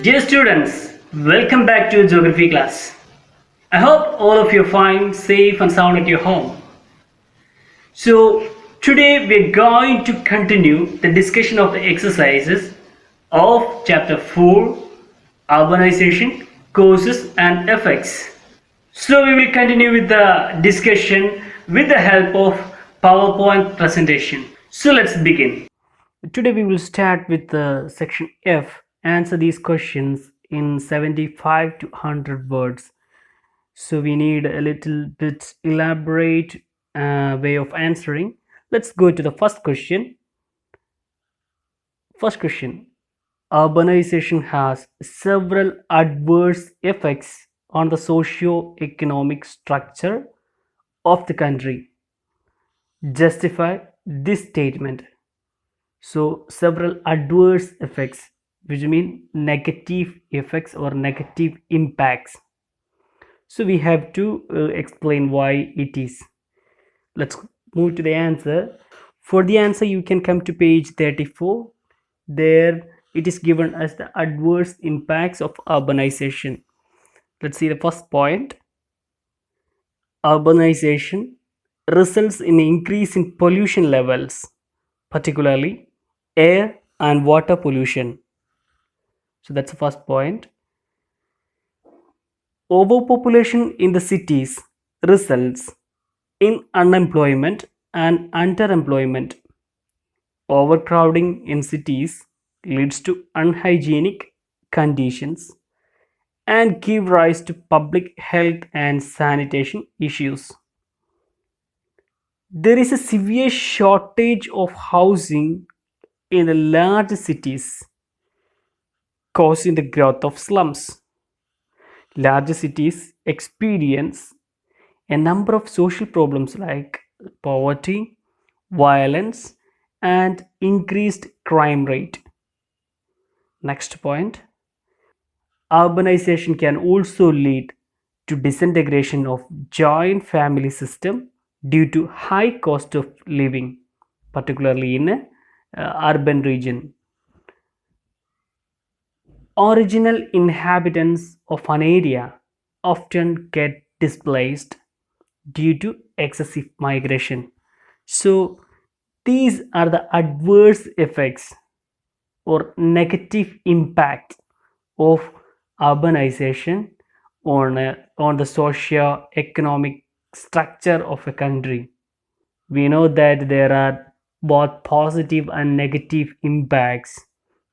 Dear students, welcome back to Geography class. I hope all of you are fine, safe and sound at your home. So today we're going to continue the discussion of the exercises of chapter 4, Urbanization, Causes and Effects. So we will continue with the discussion with the help of PowerPoint presentation. So let's begin. Today we will start with the section F. Answer these questions in 75 to 100 words. So we need a little bit elaborate way of answering. Let's go to the first question. First question. Urbanization has several adverse effects on the socio-economic structure of the country. Justify this statement. So several adverse effects, which mean negative effects or negative impacts. So we have to explain why it is. Let's move to the answer. For the answer, you can come to page 34. There it is given as the adverse impacts of urbanization. Let's see the first point. Urbanization results in an increase in pollution levels, particularly air and water pollution. So that's the first point. Overpopulation in the cities results in unemployment and underemployment. Overcrowding in cities leads to unhygienic conditions and give rise to public health and sanitation issues. There is a severe shortage of housing in the large cities, causing the growth of slums. Large cities experience a number of social problems like poverty, violence, and increased crime rate. Next point. Urbanization can also lead to disintegration of joint family system due to high cost of living, particularly in urban region. Original inhabitants of an area often get displaced due to excessive migration. So these are the adverse effects or negative impact of urbanization on the socio-economic structure of a country. We know that there are both positive and negative impacts.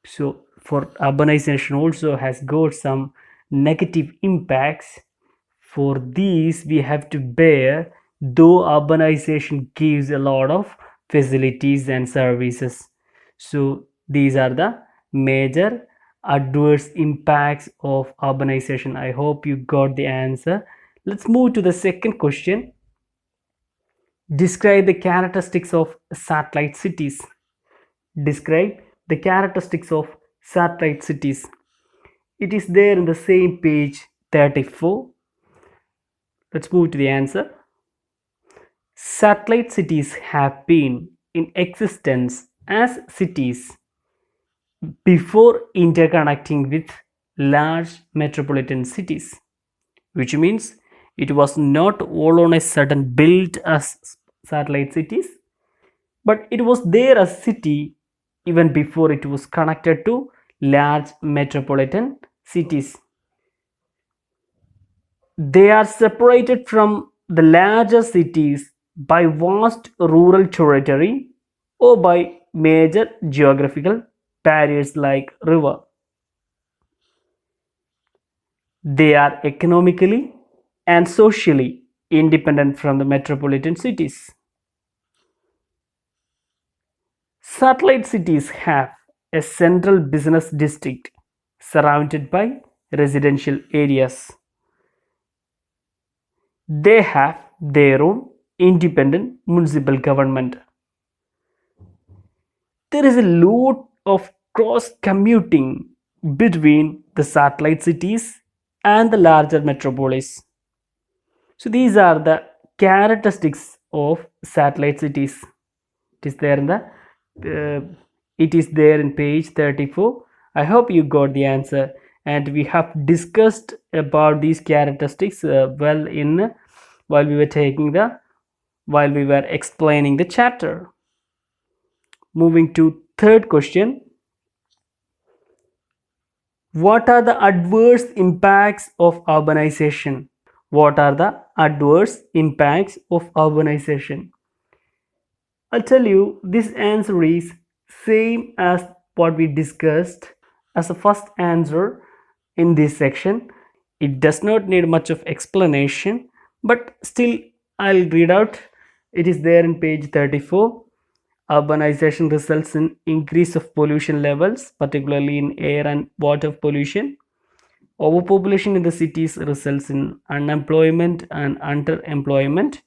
So for urbanization also has got some negative impacts. For these we have to bear, though urbanization gives a lot of facilities and services. So these are the major adverse impacts of urbanization. I hope you got the answer. Let's move to the second question. Describe the characteristics of satellite cities. Describe the characteristics of satellite cities. It is there in the same page 34. Let's move to the answer. Satellite cities have been in existence as cities before interconnecting with large metropolitan cities, which means it was not all on a sudden built as satellite cities, but it was there as city even before it was connected to large metropolitan cities. They are separated from the larger cities by vast rural territory or by major geographical barriers like river. They are economically and socially independent from the metropolitan cities. Satellite cities have a central business district surrounded by residential areas. They have their own independent municipal government. There is a lot of cross commuting between the satellite cities and the larger metropolis. So these are the characteristics of satellite cities. It is there in it is there in page 34. I hope you got the answer. and we have discussed about these characteristics well in while we were taking the while we were explaining the chapter. Moving to third question, what are the adverse impacts of urbanization? What are the adverse impacts of urbanization? I'll tell you, this answer is same as what we discussed as a first answer in this section. It does not need much of explanation, but still I'll read out. It is there in page 34. Urbanization results in increase of pollution levels, particularly in air and water pollution. Overpopulation in the cities results in unemployment and underemployment.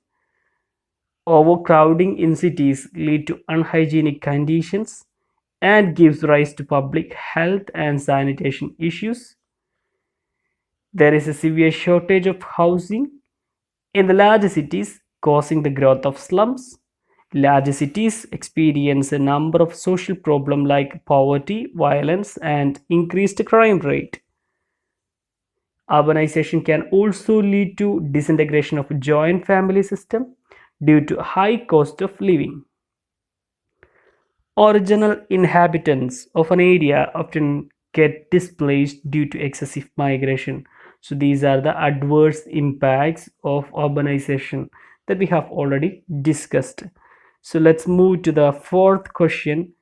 Overcrowding in cities lead to unhygienic conditions and gives rise to public health and sanitation issues. There is a severe shortage of housing in the large cities, causing the growth of slums. Large cities experience a number of social problems like poverty, violence, and increased crime rate. Urbanization can also lead to disintegration of joint family system due to high cost of living. Original inhabitants of an area often get displaced due to excessive migration. So these are the adverse impacts of urbanization that we have already discussed. So let's move to the fourth question.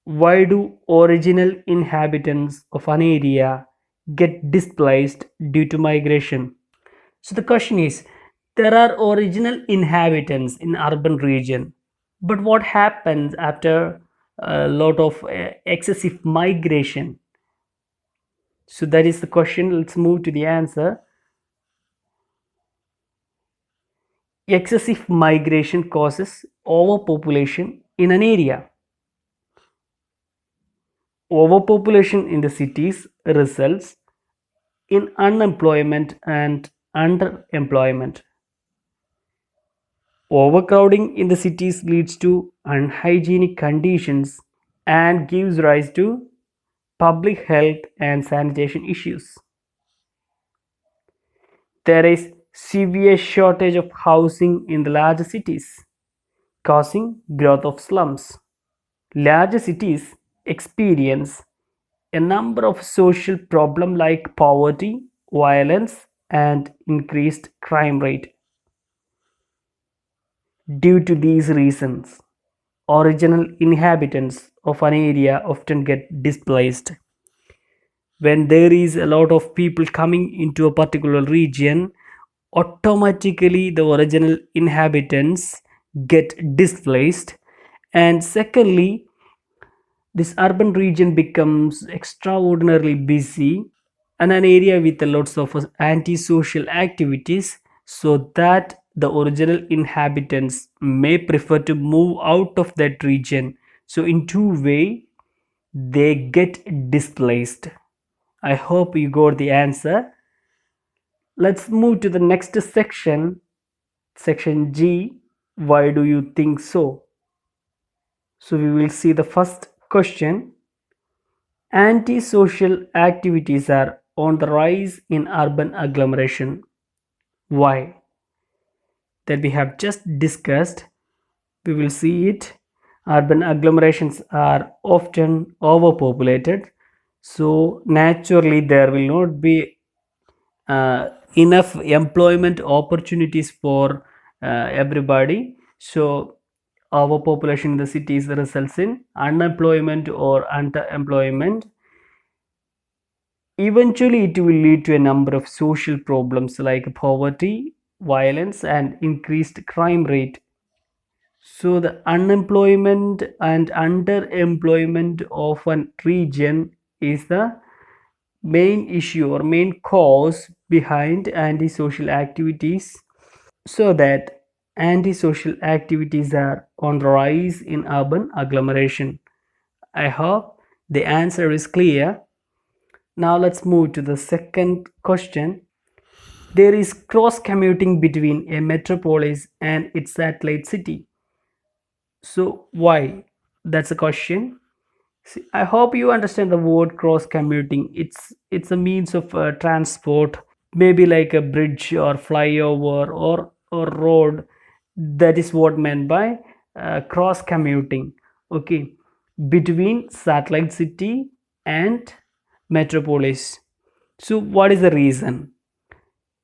Why do original inhabitants of an area get displaced due to migration? So the question is, there are original inhabitants in urban region, but what happens after a lot of excessive migration? So that is the question. Let's move to the answer. Excessive migration causes overpopulation in an area. Overpopulation in the cities results in unemployment and underemployment. Overcrowding in the cities leads to unhygienic conditions and gives rise to public health and sanitation issues. There is severe shortage of housing in the large cities, causing growth of slums. Large cities experience a number of social problems like poverty, violence, and increased crime rate. Due to these reasons, original inhabitants of an area often get displaced. When there is a lot of people coming into a particular region, automatically the original inhabitants get displaced. And secondly, this urban region becomes extraordinarily busy and an area with lots of antisocial activities, so that the original inhabitants may prefer to move out of that region. So in two way they get displaced. I hope you got the answer. Let's move to the next section, section G. Why do you think so? So we will see the first question. Antisocial activities are on the rise in urban agglomeration. Why? That we have just discussed. We will see it. Urban agglomerations are often overpopulated, so naturally there will not be enough employment opportunities for everybody. So overpopulation in the cities results in unemployment or underemployment. Eventually it will lead to a number of social problems like poverty, violence, and increased crime rate. So the unemployment and underemployment of a region is the main issue or main cause behind antisocial activities, so that antisocial activities are on the rise in urban agglomeration. I hope the answer is clear. Now let's move to the second question. There is cross commuting between a metropolis and its satellite city. So why? That's a question. See, I hope you understand the word cross commuting. It's a means of transport, maybe like a bridge or flyover or road. That is what meant by cross commuting. Okay, between satellite city and metropolis. So, what is the reason?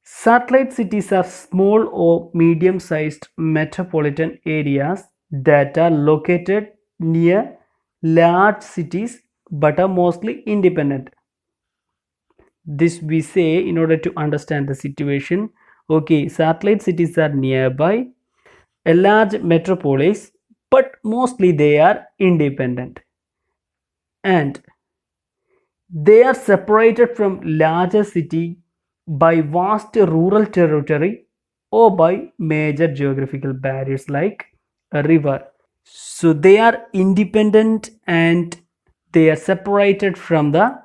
Satellite cities are small or medium sized metropolitan areas that are located near large cities but are mostly independent. This we say in order to understand the situation. Okay, satellite cities are nearby a large metropolis but mostly they are independent, and they are separated from larger city by vast rural territory or by major geographical barriers like a river. So they are independent and they are separated from the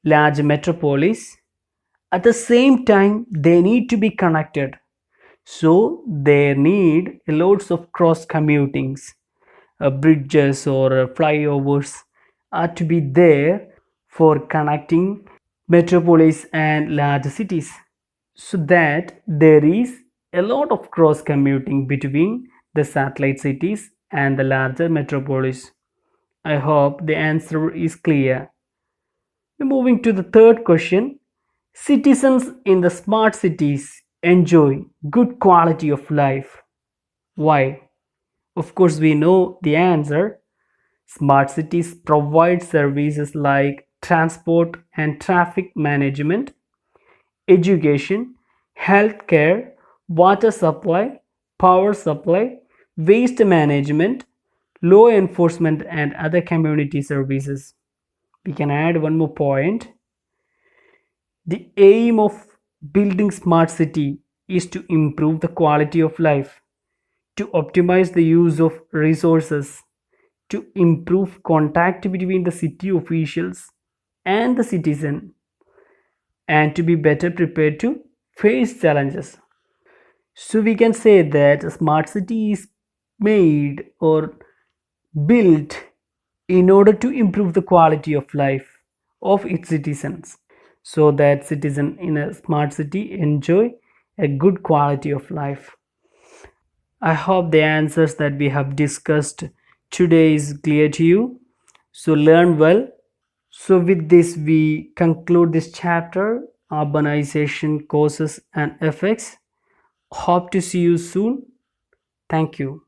large metropolis. At the same time, they need to be connected. So they need loads of cross commutings, bridges or flyovers are to be there for connecting metropolis and large cities, so that there is a lot of cross commuting between the satellite cities and the larger metropolis. I hope the answer is clear. Moving to the third question, citizens in the smart cities enjoy good quality of life. Why? Of course, we know the answer. Smart cities provide services like transport and traffic management, education, healthcare, water supply, power supply, waste management, law enforcement, and other community services. We can add one more point. The aim of building smart city is to improve the quality of life, to optimize the use of resources, to improve contact between the city officials and the citizen, and to be better prepared to face challenges. So we can say that a smart city is made or built in order to improve the quality of life of its citizens, so that citizen in a smart city enjoy a good quality of life. I hope the answers that we have discussed today is clear to you. So learn well. So with this we conclude this chapter, urbanization causes and effects. Hope to see you soon. Thank you.